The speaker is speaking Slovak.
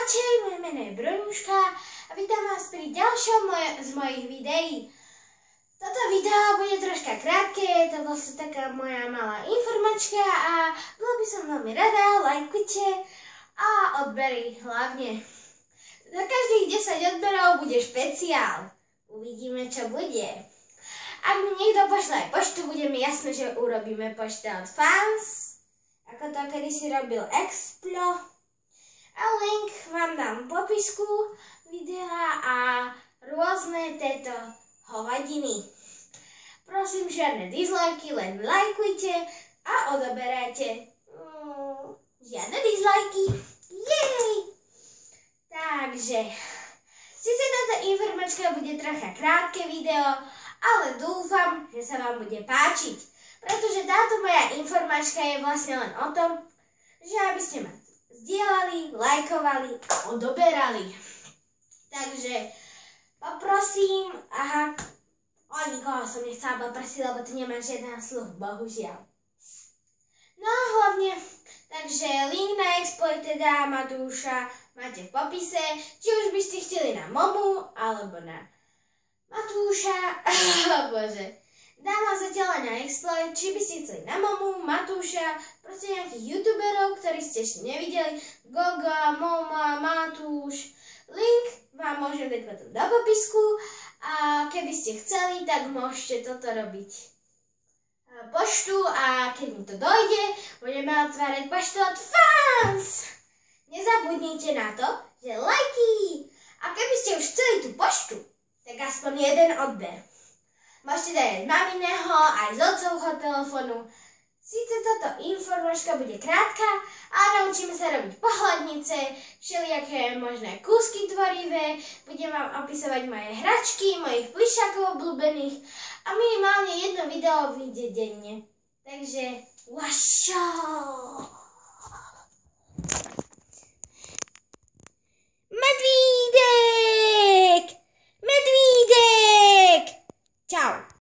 Čaute, moje meno je Broňuška a vítam vás pri ďalšom z mojich videí. Toto video bude troška krátke, je to vlastne taká moja malá informačka a bola by som veľmi rada, lajkujte a odbery hlavne. Za každých 10 odberov bude špeciál. Uvidíme, čo bude. Ak mi niekto pošle aj poštu, bude mi jasné, že urobíme poštu od fans, ako to kedysi robil Explo. A link vám dám v popisku videa a rôzne tieto hovadiny. Prosím, žiadne dislajky, len lajkujte a odoberajte. Žiadne dislajky. Jej! Takže, síce táto informačka bude trocha krátke video, ale dúfam, že sa vám bude páčiť. Pretože táto moja informačka je vlastne len o tom, že aby ste ma zdieľali, lajkovali a odoberali. Takže poprosím, o nikoho som nechcela poprosiť, lebo tu nemá žiaden sluch, bohužiaľ. No a hlavne, takže link na exploit teda Matúša máte v popise, či už by ste chceli na Momu, alebo na Matúša, bože. Dám vám zatiaľ na exploit, či by ste chceli na Momu, Matúša, proste nejakých youtuberov, ktorí ste ešte nevideli, Goga, Moma, Matúš. Link vám môžem dať potom do popisku a keby ste chceli, tak môžete toto robiť poštu a keď mi to dojde, budeme otvárať poštu od fans. Nezabudnite na to, že lajky. A keby ste už chceli tú poštu, tak aspoň jeden odber. Môžete dať aj maminého, aj z otcovho telefónu. Síce táto informačka bude krátka, ale naučíme sa robiť pohľadnice, všelijaké možné kúsky tvorivé, budem vám opisovať moje hračky, mojich plišákov obľúbených a minimálne jedno video vyjde denne. Takže, wašo!